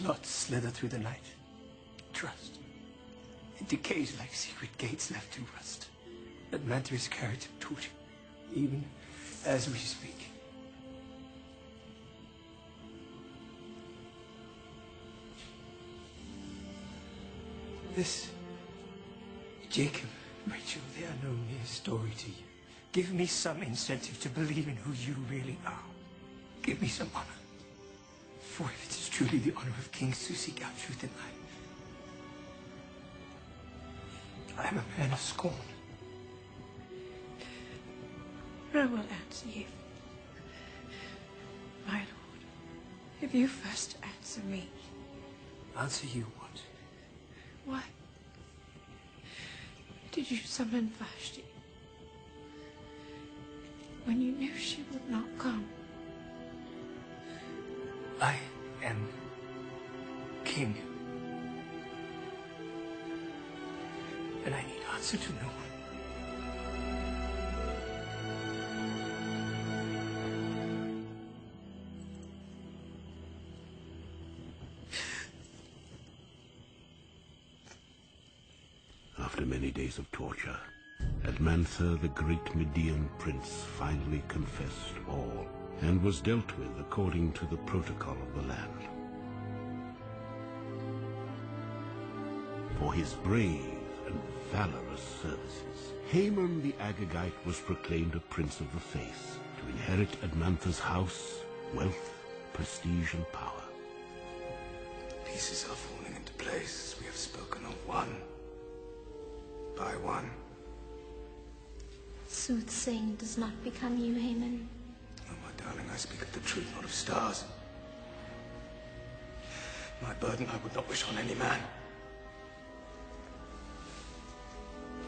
not slither through the night. Trust. It decays like secret gates left to rust. That mantra is carried to torture, even as we speak. This, Jacob, Rachel, they are no mere story to you. Give me some incentive to believe in who you really are. Give me some honor. For if it is truly the honor of kings to seek out truth in life, I am a man of scorn. I will answer you, my lord, if you first answer me. Answer you what? Why did you summon Vashti when you knew she would not come? I am king, and I need answer to no one. After many days of torture, Admantha, the great Median prince, finally confessed all, and was dealt with according to the protocol of the land. For his brave and valorous services, Haman the Agagite was proclaimed a prince of the faith, to inherit Admantha's house, wealth, prestige, and power. Pieces are falling into place. We have spoken of one by one. Soothsaying does not become you, Haman. Oh, my darling, I speak of the truth, not of stars. My burden I would not wish on any man.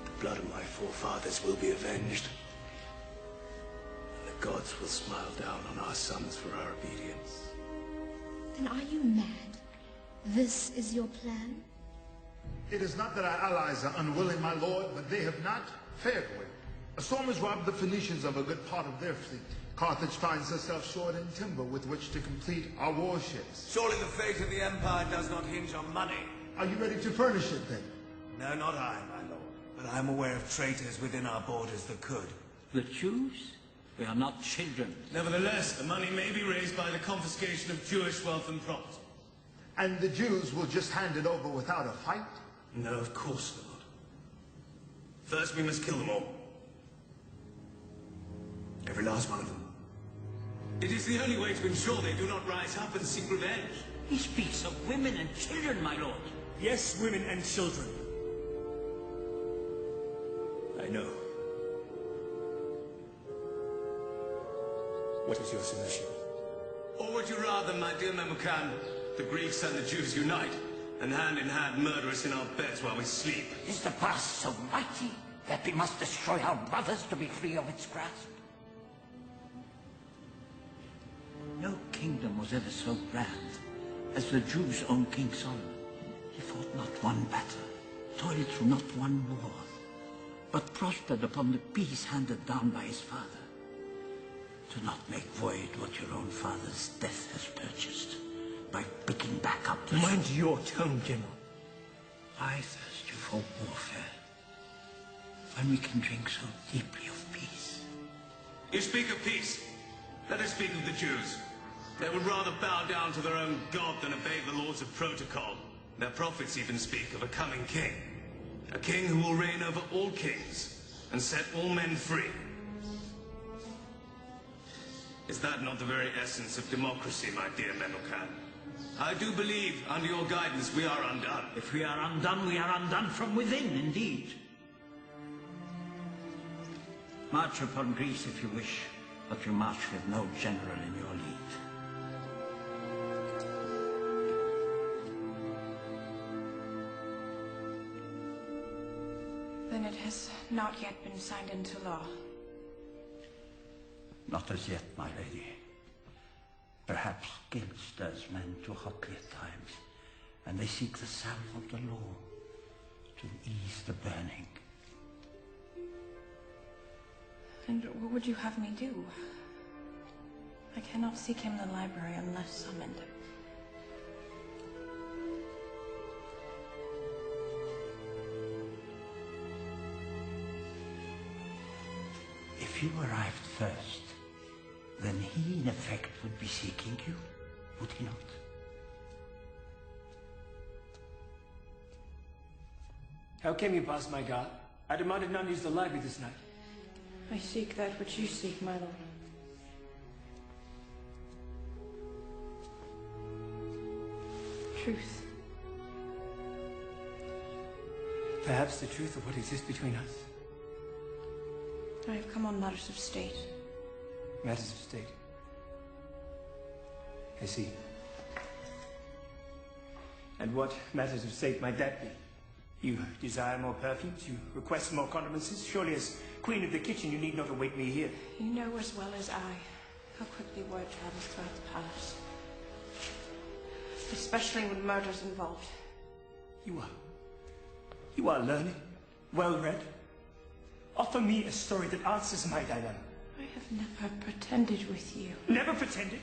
The blood of my forefathers will be avenged. And the gods will smile down on our sons for our obedience. Then are you mad? This is your plan? It is not that our allies are unwilling, my lord, but they have not fared well. A storm has robbed the Phoenicians of a good part of their fleet. Carthage finds herself short in timber with which to complete our warships. Surely the fate of the Empire does not hinge on money. Are you ready to furnish it, then? No, not I, my lord. But I am aware of traitors within our borders that could. The Jews? We are not children. Nevertheless, the money may be raised by the confiscation of Jewish wealth and property. And the Jews will just hand it over without a fight? No, of course not. First, we must kill them all. Every last one of them. It is the only way to ensure they do not rise up and seek revenge. He speaks of women and children, my lord. Yes, women and children. I know. What is your solution? Or would you rather, my dear Memucan, the Greeks and the Jews unite, and hand in hand murder us in our beds while we sleep? Is the past so mighty that we must destroy our brothers to be free of its grasp? No kingdom was ever so grand as the Jews' own King Solomon. He fought not one battle, toiled through not one war, but prospered upon the peace handed down by his father. Do not make void what your own father's death has purchased by picking back up the... Mind your tone, General. I thirst you for warfare, when we can drink so deeply of peace. You speak of peace. Let us speak of the Jews. They would rather bow down to their own God than obey the laws of protocol. Their prophets even speak of a coming king. A king who will reign over all kings and set all men free. Is that not the very essence of democracy, my dear Memucan? I do believe, under your guidance, we are undone. If we are undone from within, indeed. March upon Greece if you wish, but you march with no general in your lead. Then it has not yet been signed into law. Not as yet, my lady. Perhaps guilt stirs men too hotly at times, and they seek the salve of the law to ease the burning. And what would you have me do? I cannot seek him in the library unless summoned. If you arrived first, then he in effect would be seeking you, would he not? How came you past my guard? I demanded none use the library this night. I seek that which you seek, my lord. Truth. Perhaps the truth of what exists between us. I have come on matters of state. Matters of state. I see. And what matters of state might that be? You desire more perfumes, you request more condiments. Surely as queen of the kitchen you need not await me here. You know as well as I how quickly word travels throughout the palace. Especially when murder's involved. You are learned, well-read. Offer me a story that answers my dilemma. I have never pretended with you. Never pretended?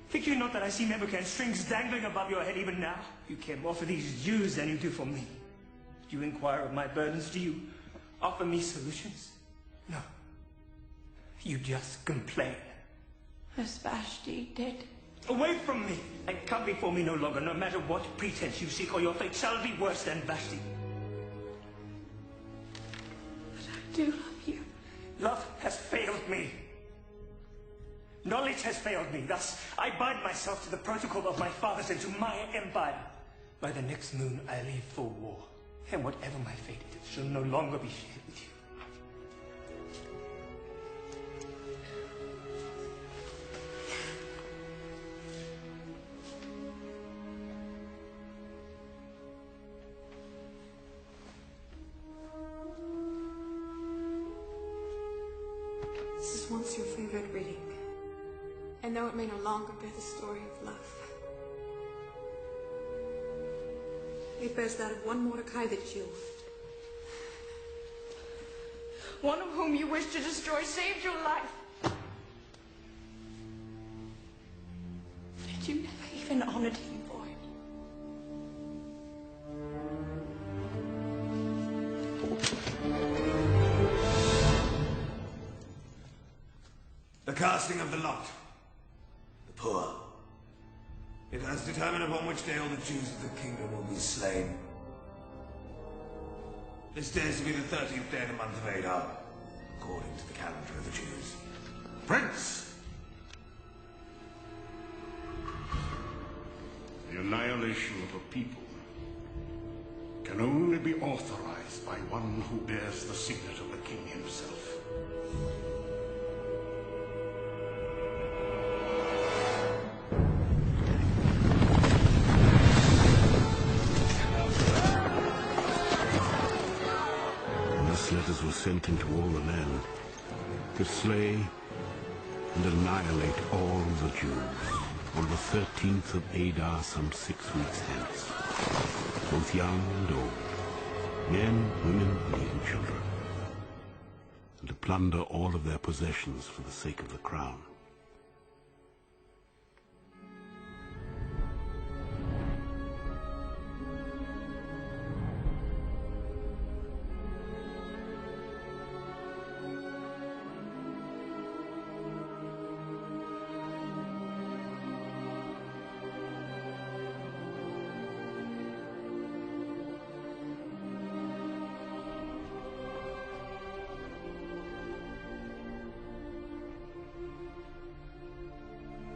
Think you not that I see Nebuchadnezzar and strings dangling above your head even now? You care more for these Jews than you do for me. Do you inquire of my burdens? Do you offer me solutions? No. You just complain. As Vashti did. Away from me, and come before me no longer, no matter what pretense you seek, or your fate shall be worse than Vashti. But I do love you. Love has failed me. Knowledge has failed me. Thus, I bind myself to the protocol of my fathers and to my empire. By the next moon, I leave for war. And whatever my fate is, shall no longer be shared with you. This is once your favorite reading. And though it may no longer bear the story of love, it bears that of one Mordecai the Jew. One of whom you wish to destroy saved your life. And you never even honored him for it. The casting of the lot. The poor. It has determined upon which day all the Jews of the kingdom will be slain. This day is to be the 13th day of the month of Adar, according to the calendar of the Jews. Prince! The annihilation of a people can only be authorized by one who bears the signet of the king himself. Letters were sent into all the land to slay and annihilate all the Jews on the 13th of Adar, some 6 weeks hence, both young and old, men, women, and even children, and to plunder all of their possessions for the sake of the crown.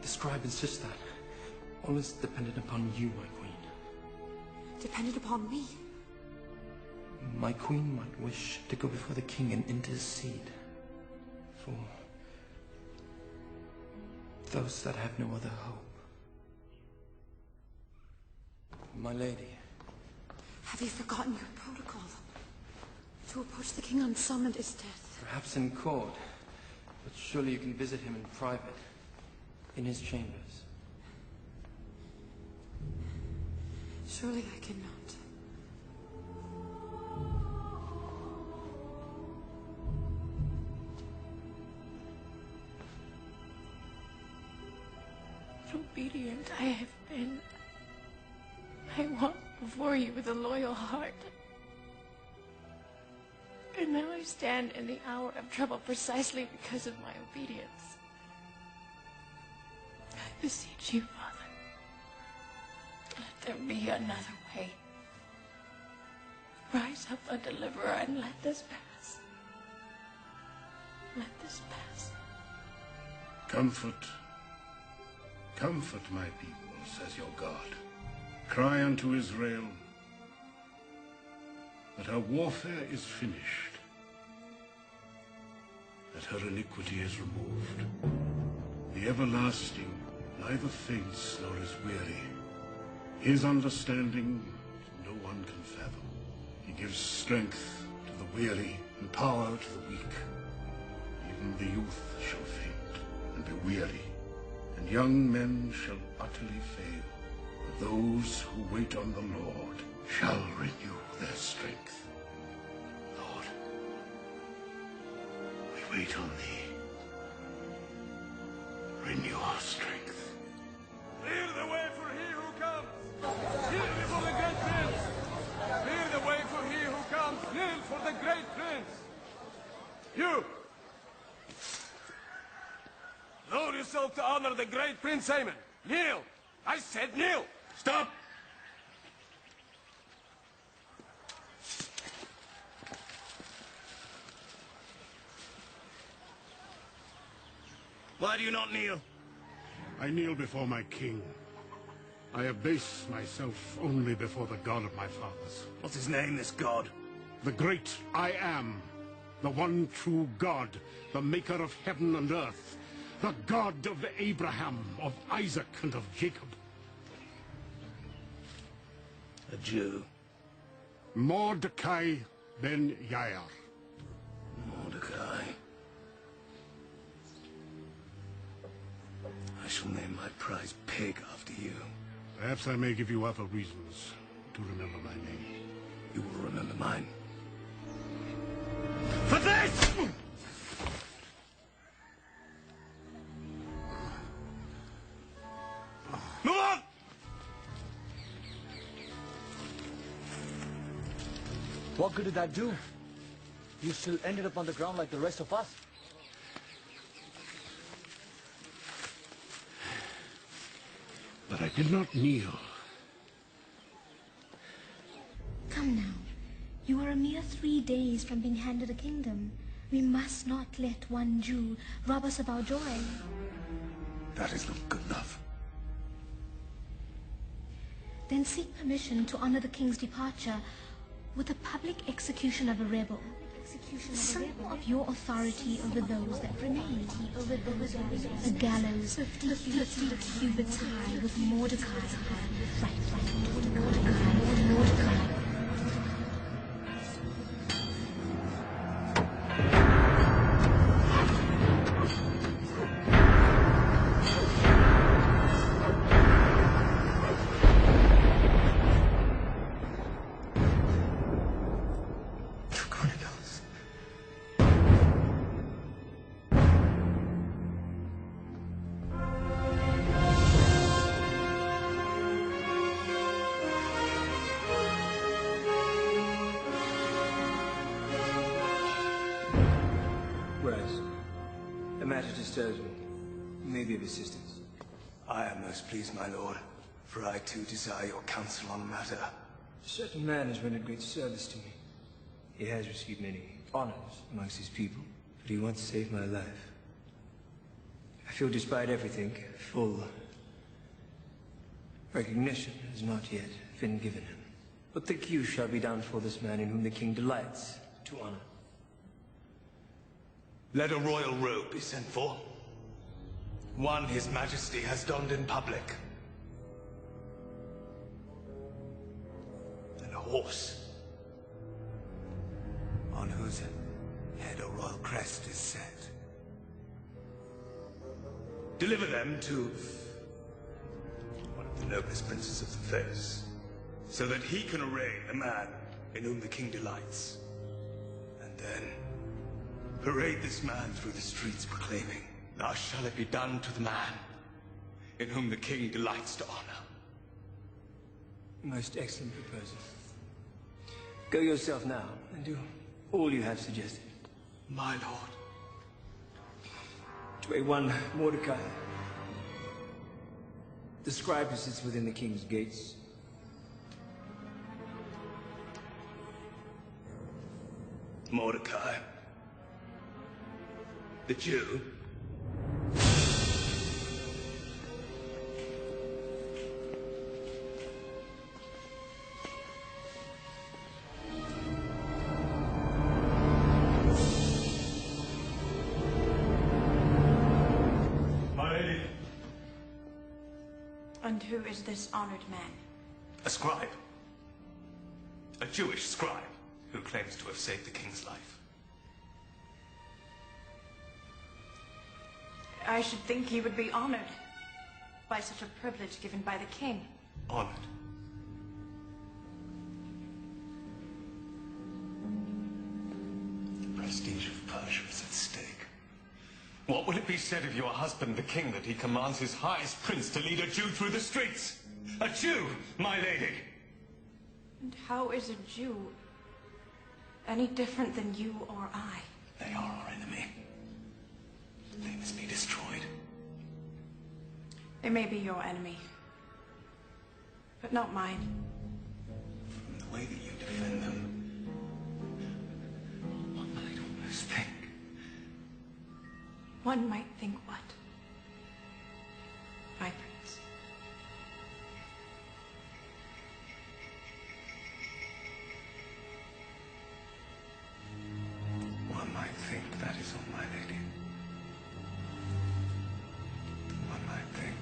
The scribe insists that all is dependent upon you, my queen. Dependent upon me? My queen might wish to go before the king and intercede for those that have no other hope. My lady. Have you forgotten your protocol? To approach the king unsummoned is death. Perhaps in court, but surely you can visit him in private, in his chambers. Surely I cannot. Obedient I have been. I walk before you with a loyal heart. And now I stand in the hour of trouble precisely because of my obedience. I beseech you, Father, let there be another way. Rise up a deliverer and let this pass. Let this pass. Comfort, comfort my people, says your God. Cry unto Israel that her warfare is finished, that her iniquity is removed. The everlasting neither faints nor is weary. His understanding no one can fathom. He gives strength to the weary and power to the weak. Even the youth shall faint and be weary, and young men shall utterly fail. But those who wait on the Lord shall renew their strength. Lord, we wait on thee. Renew our strength. Clear the way for he who comes. Kneel before the great prince. Clear the way for he who comes. Kneel for the great prince. You! Lower yourself to honor the great Prince Aemon. Kneel! I said kneel! Stop! Why do you not kneel? I kneel before my king. I abase myself only before the God of my fathers. What's his name, this God? The great I am, the one true God, the maker of heaven and earth, the God of Abraham, of Isaac, and of Jacob. A Jew. Mordecai ben Yair. Mordecai. I shall name my prize pig after you. Perhaps I may give you other reasons to remember my name. You will remember mine. For this! Move on! What good did that do? You still ended up on the ground like the rest of us. But I did not kneel. Come now. You are a mere 3 days from being handed a kingdom. We must not let one Jew rob us of our joy. That is not good enough. Then seek permission to honor the king's departure with a public execution of a rebel. Some of your authority over those that remain. A gallows 50 cubits high with Mordecai. Right. Mordecai. The matter disturbs me. Maybe of assistance. I am most pleased, my lord, for I too desire your counsel on the matter. A certain man has rendered great service to me. He has received many honors amongst his people, but he once saved my life. I feel despite everything, full recognition has not yet been given him. What think you shall be done for this man in whom the king delights to honor? Let a royal robe be sent for. One his majesty has donned in public. And a horse on whose head a royal crest is set. Deliver them to one of the noblest princes of the face, so that he can arraign the man in whom the king delights. And then parade this man through the streets proclaiming, "Thus shall it be done to the man in whom the king delights to honor." Most excellent proposal. Go yourself now, and do all you have suggested. My lord. To a one Mordecai, the scribe who sits within the king's gates. Mordecai. The Jew. And who is this honored man? A scribe. A Jewish scribe who claims to have saved the king's life. I should think he would be honored by such a privilege given by the king. Honored? The prestige of Persia is at stake. What will it be said of your husband, the king, that he commands his highest prince to lead a Jew through the streets? A Jew, my lady! And how is a Jew any different than you or I? They are our enemy. They must be destroyed. They may be your enemy, but not mine. From the way that you defend them, one might almost think. One might think what? My prince. One might think that is all, my lady. One might think.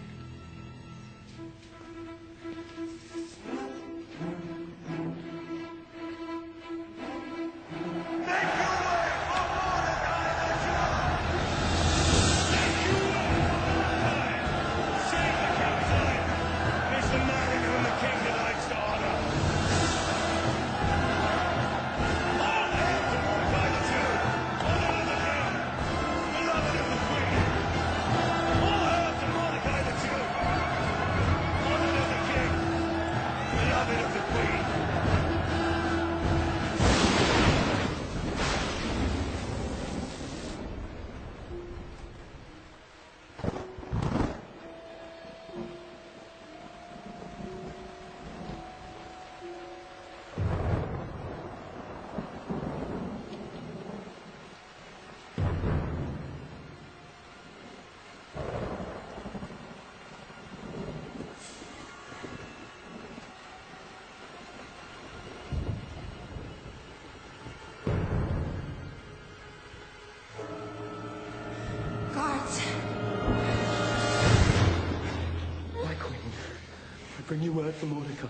Bring you word from Mordecai.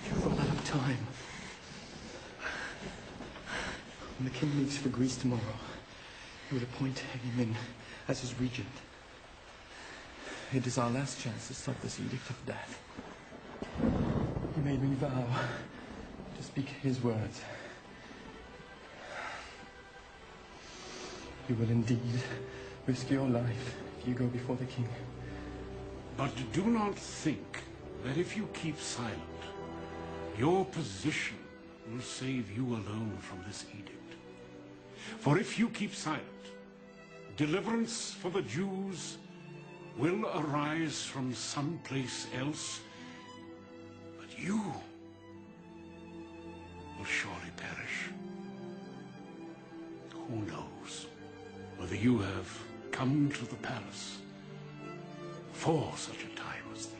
You've run out of time. When the king leaves for Greece tomorrow, he will appoint him in as his regent. It is our last chance to stop this edict of death. He made me vow to speak his words. You will indeed risk your life if you go before the king. But do not think that if you keep silent, your position will save you alone from this edict. For if you keep silent, deliverance for the Jews will arise from someplace else, but you will surely perish. Who knows whether you have come to the palace for such a time as this?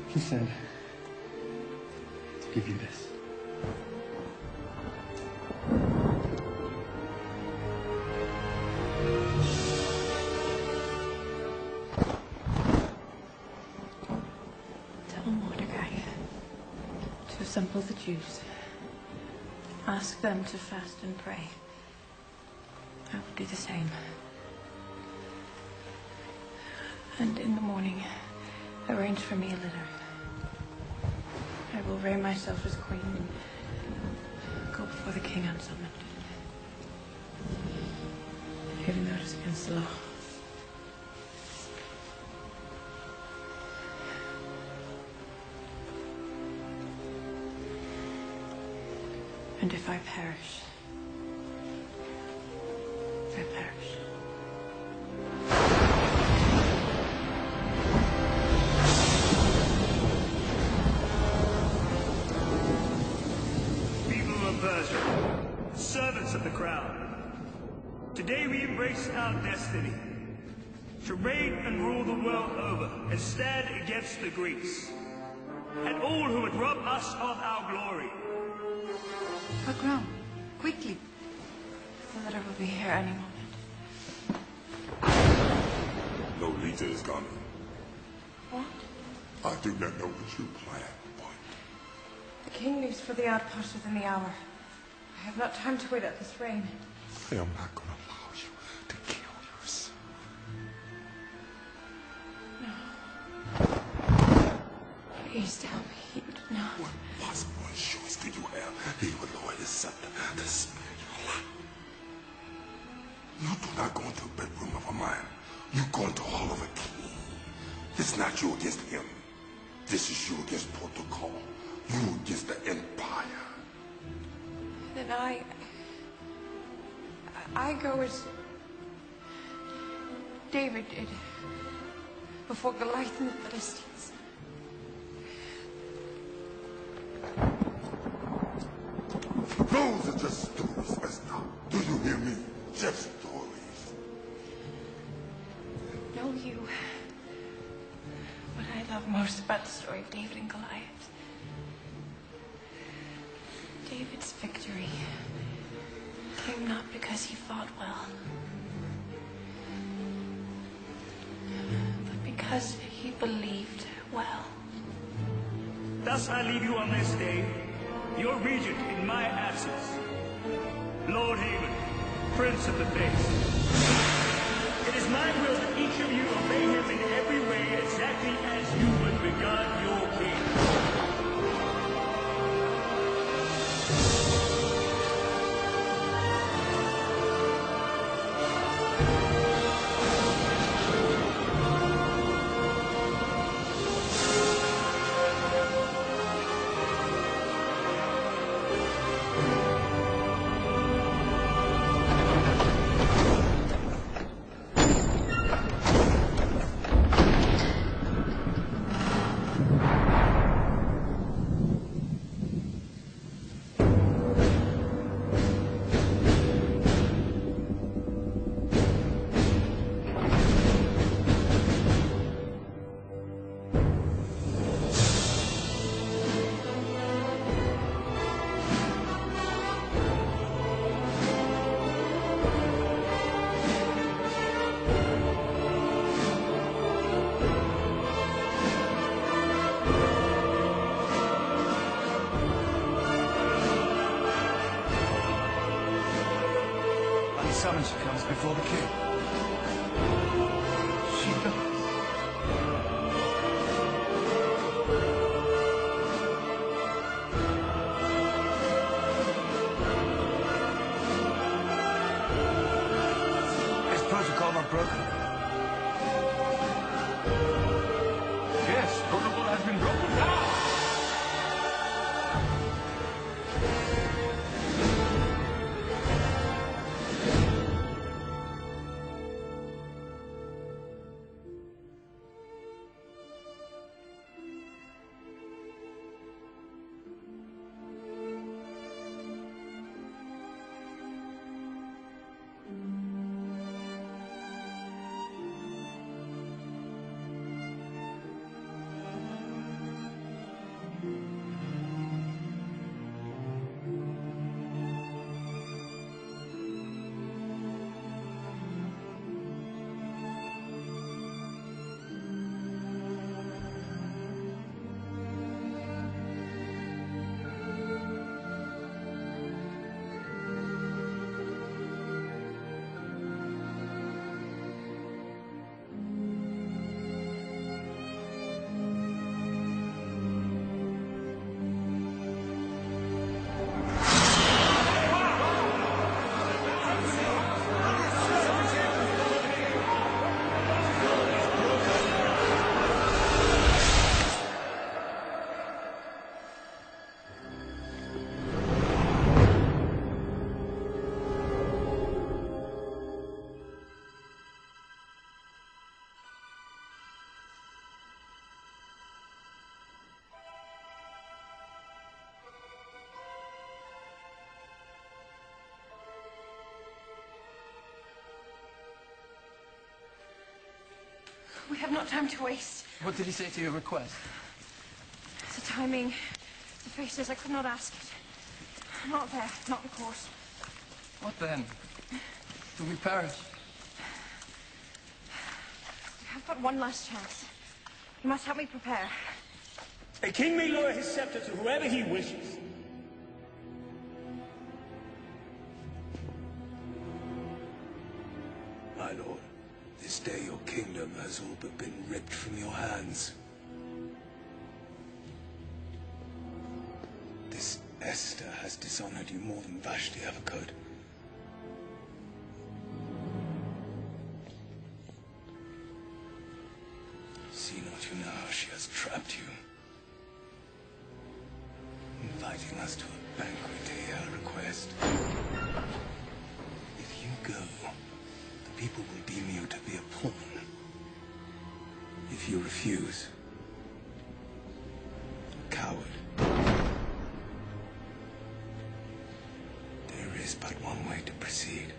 He said to give you this. Tell Mordecai to assemble the Jews. Ask them to fast and pray. I will do the same. And in the morning, arrange for me a litter. I will array myself as queen and go before the king unsummoned. Even though it is against the law. And if I perish, I perish. People of Persia, servants of the crown, today we embrace our destiny to reign and rule the world over and stand against the Greeks and all who would rob us of our glory. Our crown, quickly. The letter will be here any moment. Lolita is coming. What? I do not know what you plan, but... The king leaves for the outpost within the hour. I have not time to wait out this rain. I am not going to allow you to kill your son. No. Please tell me you do not. What possible assurance do you have he would lower his scepter to spare your life? You do not go into a bedroom of a man. You go into the hall of a king. It's not you against him. This is you against protocol. You against the empire. Then I go as David did before Goliath and the Philistines. Those are just stories, Esther. Do you hear me? Just stories. Know you what I love most about the story of David and Goliath? David's victory came not because he fought well, but because he believed well. Thus I leave you on this day, your regent in my absence, Lord Haven, Prince of the Faith. It is my will that each of you obey him in every way exactly as you would regard your king. Summons she comes before the king. She does. Has protocol not broken? Yes, protocol has been broken down. We have no time to waste. What did he say to your request? The timing, the faces, I could not ask it. Not there, not the course. What then? Do we perish? We have but one last chance. You must help me prepare. A king may lower his scepter to whoever he wishes. My lord, this day your kingdom has all but been ripped from your hands. This Esther has dishonored you more than Vashti ever could. See not you now how she has trapped you, inviting us to a banquet to hear her request. If you go, the people will deem you to be a pawn. If you refuse, a coward. There is but one way to proceed.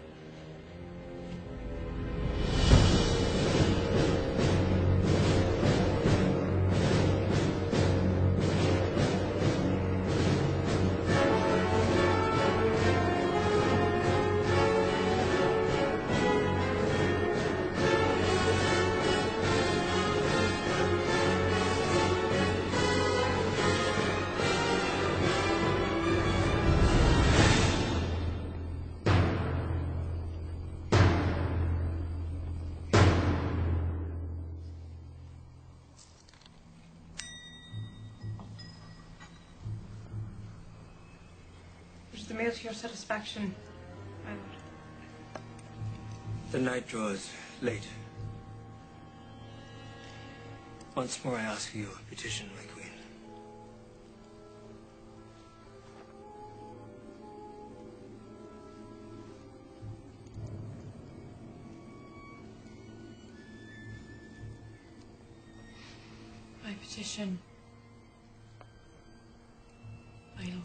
Is the meal to your satisfaction, my lord? The night draws late. Once more I ask for your petition, my queen. My petition, my lord.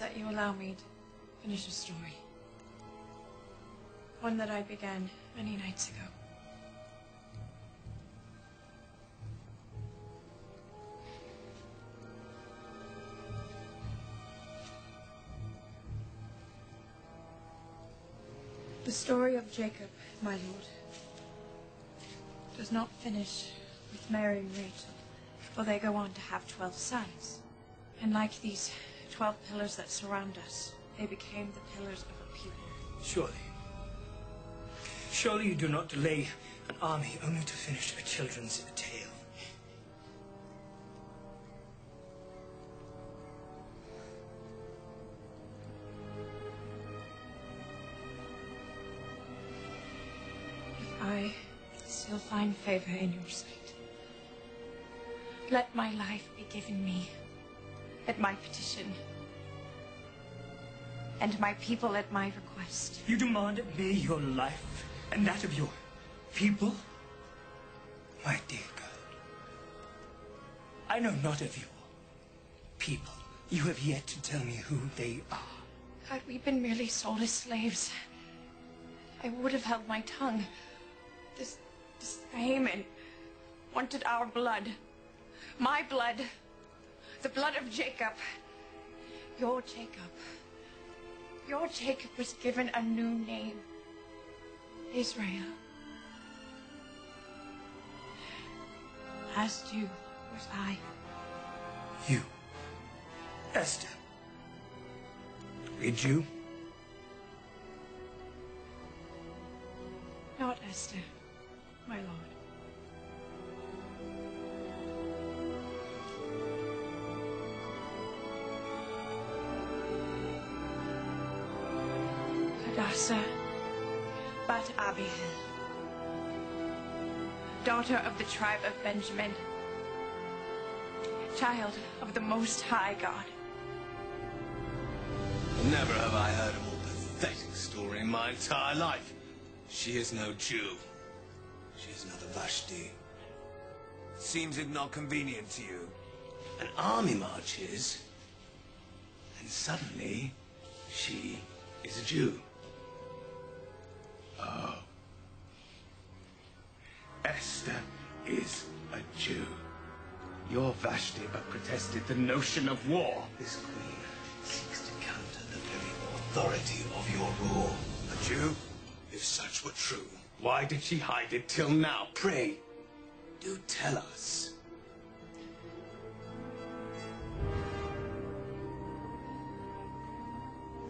That you allow me to finish a story. One that I began many nights ago. The story of Jacob, my lord, does not finish with Mary and Rachel, for they go on to have 12 sons. And like these 12 pillars that surround us, they became the pillars of a people. Surely you do not delay an army only to finish a children's tale. If I still find favor in your sight, let my life be given me at my petition, and my people at my request. You demand of me your life and that of your people? My dear girl, I know not of your people. You have yet to tell me who they are. Had we been merely sold as slaves, I would have held my tongue. This Haman wanted our blood. My blood. The blood of Jacob. Your Jacob. Your Jacob was given a new name. Israel. As Jew was I. You, Esther, a Jew? Not Esther, my lord. Hadassah, bat Abihail, daughter of the tribe of Benjamin, child of the Most High God. Never have I heard a more pathetic story in my entire life. She is no Jew. She is another Vashti. Seems it not convenient to you? An army marches, and suddenly she is a Jew. Oh, Esther is a Jew. Your Vashti but protested the notion of war. This queen seeks to counter the very authority of your rule. A Jew? If such were true, Why did she hide it till now? pray, do tell us.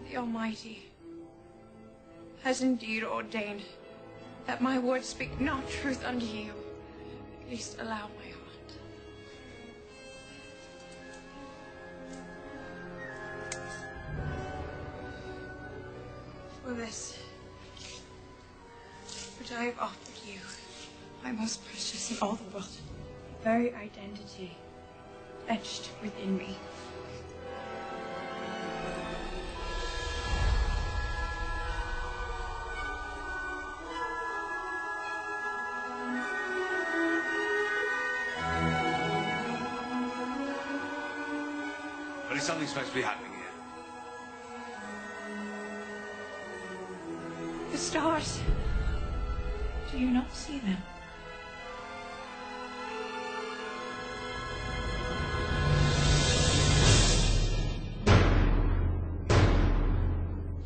The Almighty has indeed ordained that my words speak not truth unto you. At least allow my heart. For this, which I have offered you, my most precious in all the world, the very identity etched within me. But is something supposed to be happening here? The stars. Do you not see them?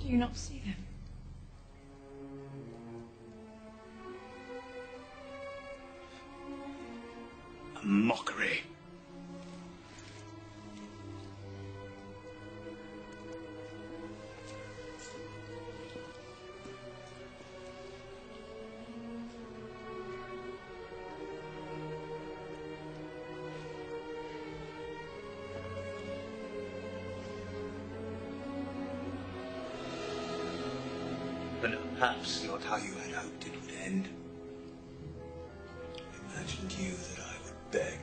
Do you not see them? A mockery. But perhaps not how you had hoped it would end. Imagined you that I would beg.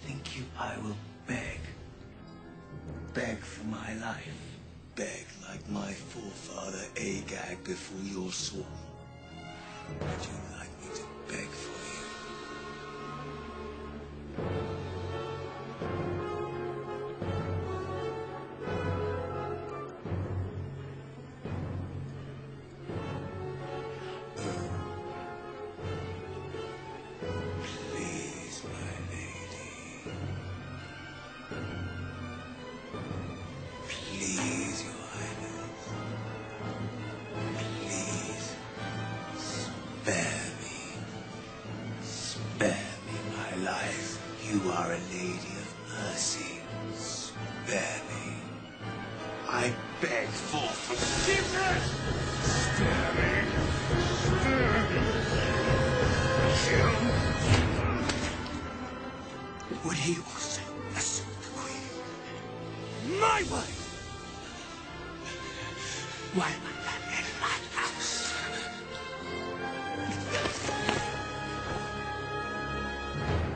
Think you I will beg? Beg for my life? Beg like my forefather Agag before your sword? Would you like me to beg for you? Please, my lady. Please, your highness. Please, spare me. Spare me my life. You are a lady of mercy. Spare me. I beg for forgiveness. Spare me. Spare me. Kill. Would he also assault the queen? My wife! Why am I back in my house?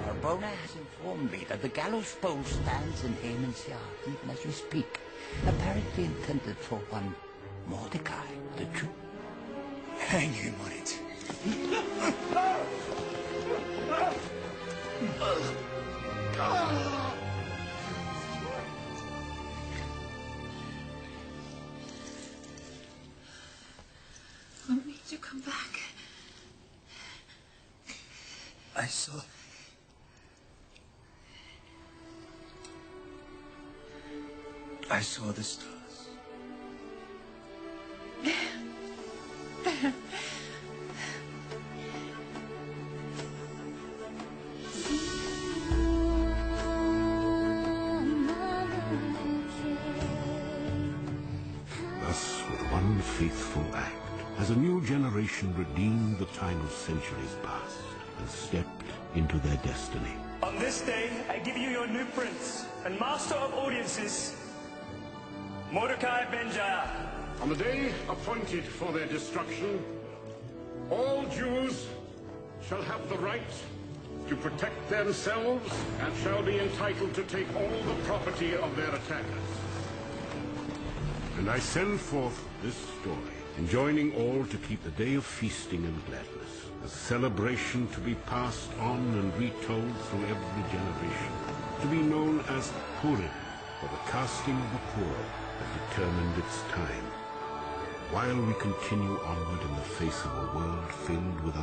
Arbona has informed me that the gallows pole stands in Haman's yard, even as we speak, apparently intended for one Mordecai, the Jew. Hang him on it. Want me to come back? I saw the stars. Thus, with one faithful act, has a new generation redeemed the time of centuries past and stepped into their destiny. On this day, I give you your new prince and master of audiences, Mordecai Ben-Jair. On the day appointed for their destruction, all Jews shall have the right to protect themselves and shall be entitled to take all the property of their attackers. And I send forth this story, enjoining all to keep the day of feasting and gladness, a celebration to be passed on and retold through every generation, to be known as Purim, for the casting of the poor that determined its time. while we continue onward in the face of a world filled with